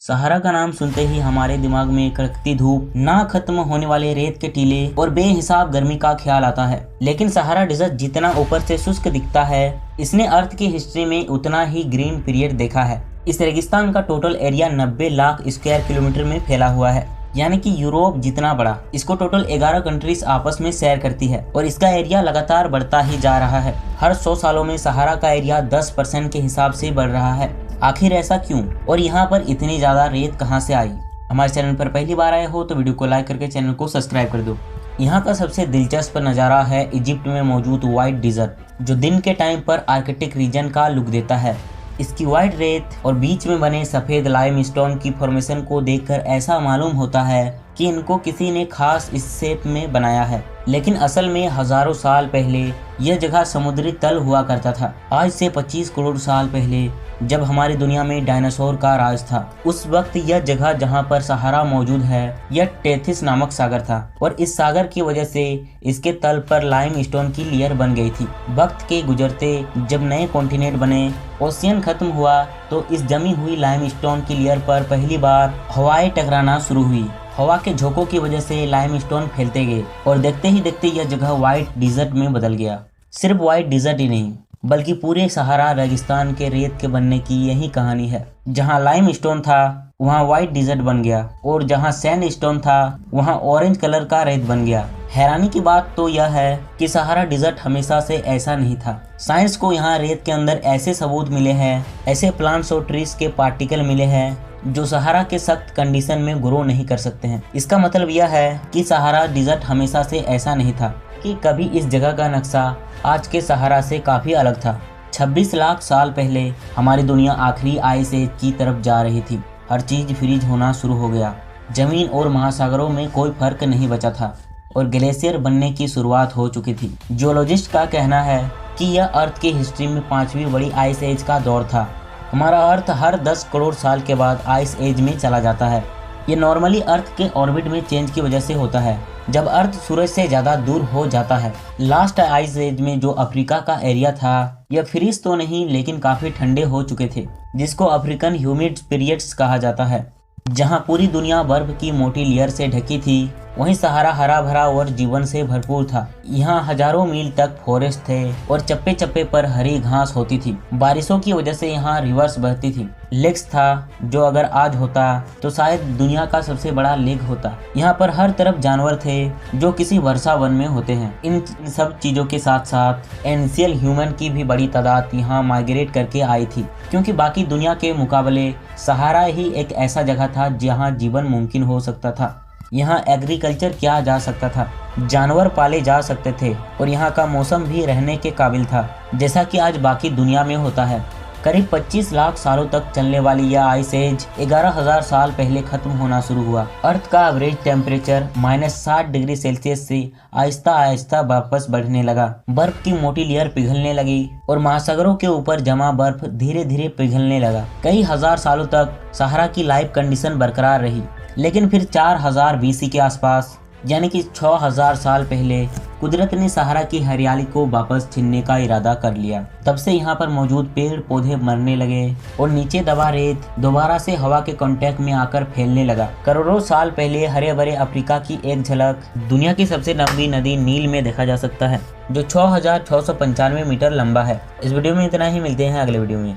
सहारा का नाम सुनते ही हमारे दिमाग में कड़कती धूप, ना खत्म होने वाले रेत के टीले और बेहिसाब गर्मी का ख्याल आता है। लेकिन सहारा डिजर्ट जितना ऊपर से शुष्क दिखता है, इसने अर्थ की हिस्ट्री में उतना ही ग्रीन पीरियड देखा है। इस रेगिस्तान का total area 90 lakh square kilometre में फैला हुआ है, यानी कि यूरोप जितना बड़ा। इसको टोटल 11 कंट्रीज आपस में शेयर करती है और इसका एरिया लगातार बढ़ता ही जा रहा है। हर 100 सालों में सहारा का एरिया 10% के हिसाब से बढ़ रहा है। आखिर ऐसा क्यों और यहाँ पर इतनी ज्यादा रेत कहाँ से आई? हमारे चैनल पर पहली बार आए हो तो वीडियो को लाइक करके चैनल को सब्सक्राइब कर दो। यहाँ का सबसे दिलचस्प नज़ारा है इजिप्ट में मौजूद व्हाइट डिजर्ट, जो दिन के टाइम पर आर्कटिक रीजन का लुक देता है। इसकी व्हाइट रेत और बीच में बने सफेद लाइमस्टोन की फॉर्मेशन को देखकर ऐसा मालूम होता है कि इनको किसी ने खास इस शेप में बनाया है, लेकिन असल में हजारों साल पहले यह जगह समुद्री तल हुआ करता था। आज से 25 करोड़ साल पहले जब हमारी दुनिया में डायनासोर का राज था, उस वक्त यह जगह जहां पर सहारा मौजूद है यह टेथिस नामक सागर था और इस सागर की वजह से इसके तल पर लाइमस्टोन की लेयर बन गई थी। वक्त के गुजरते जब नए कॉन्टिनेंट बने, ओशियन खत्म हुआ, तो इस जमी हुई लाइमस्टोन की लेयर पर पहली बार हवाएं टकराना शुरू हुई। हवा के झोंकों की वजह से लाइमस्टोन फैलते गए और देखते ही देखते यह जगह व्हाइट डिजर्ट में बदल गया। सिर्फ व्हाइट डिजर्ट ही नहीं, बल्कि पूरे सहारा रेगिस्तान के रेत के बनने की यही कहानी है। जहां लाइमस्टोन था वहां व्हाइट डिजर्ट बन गया और जहां सैंडस्टोन था वहां ऑरेंज कलर का रेत बन गया। हैरानी की बात तो यह है कि सहारा डिजर्ट हमेशा से ऐसा नहीं था। साइंस को यहाँ रेत के अंदर ऐसे सबूत मिले हैं, ऐसे प्लांट्स और ट्रीज के पार्टिकल मिले हैं जो सहारा के सख्त कंडीशन में ग्रो नहीं कर सकते हैं। इसका मतलब यह है कि सहारा डिजर्ट हमेशा से ऐसा नहीं था कि कभी इस जगह का नक्शा आज के सहारा से काफी अलग था। 26 लाख साल पहले हमारी दुनिया आखिरी आइस एज की तरफ जा रही थी। हर चीज फ्रीज होना शुरू हो गया। जमीन और महासागरों में कोई फर्क नहीं बचा था और ग्लेशियर बनने की शुरुआत हो चुकी थी। जियोलॉजिस्ट का कहना है कि यह अर्थ की हिस्ट्री में 5वीं बड़ी आइस एज का दौर था। हमारा अर्थ हर 10 करोड़ साल के बाद आइस एज में चला जाता है। ये नॉर्मली अर्थ के ऑर्बिट में चेंज की वजह से होता है, जब अर्थ सूरज से ज्यादा दूर हो जाता है। लास्ट आइस एज में जो अफ्रीका का एरिया था, यह फ्रीज तो नहीं लेकिन काफी ठंडे हो चुके थे, जिसको अफ्रीकन ह्यूमिड पीरियड्स कहा जाता है। जहां पूरी दुनिया बर्फ की मोटी लेयर से ढकी थी, वहीं सहारा हरा भरा और जीवन से भरपूर था। यहाँ हजारों मील तक फॉरेस्ट थे और चप्पे चप्पे पर हरी घास होती थी। बारिशों की वजह से यहाँ रिवर्स बहती थी। लेक्स था जो अगर आज होता तो शायद दुनिया का सबसे बड़ा लेक होता। यहाँ पर हर तरफ जानवर थे जो किसी वर्षा वन में होते हैं। इन सब चीजों के साथ साथ एंशियल ह्यूमन की भी बड़ी तादाद यहाँ माइग्रेट करके आई थी, क्योंकि बाकी दुनिया के मुकाबले सहारा ही एक ऐसा जगह था जहाँ जीवन मुमकिन हो सकता था। यहाँ एग्रीकल्चर किया जा सकता था, जानवर पाले जा सकते थे और यहाँ का मौसम भी रहने के काबिल था, जैसा कि आज बाकी दुनिया में होता है। करीब 25 लाख सालों तक चलने वाली यह आइस एज 11,000 साल पहले खत्म होना शुरू हुआ। अर्थ का एवरेज टेम्परेचर -60 डिग्री सेल्सियस से आहिस्ता आहिस्ता वापस बढ़ने लगा। बर्फ की मोटी लेयर पिघलने लगी और महासागरों के ऊपर जमा बर्फ धीरे धीरे पिघलने लगा। कई हजार सालों तक सहारा की लाइफ कंडीशन बरकरार रही, लेकिन फिर 4000 BC के आसपास, यानी कि 6000 साल पहले, कुदरत ने सहारा की हरियाली को वापस छीनने का इरादा कर लिया। तब से यहाँ पर मौजूद पेड़ पौधे मरने लगे और नीचे दबा रेत दोबारा से हवा के कांटेक्ट में आकर फैलने लगा। करोड़ों साल पहले हरे भरे अफ्रीका की एक झलक दुनिया की सबसे लंबी नदी नील में देखा जा सकता है, जो 6695 मीटर लंबा है। इस वीडियो में इतना ही, मिलते हैं अगले वीडियो में।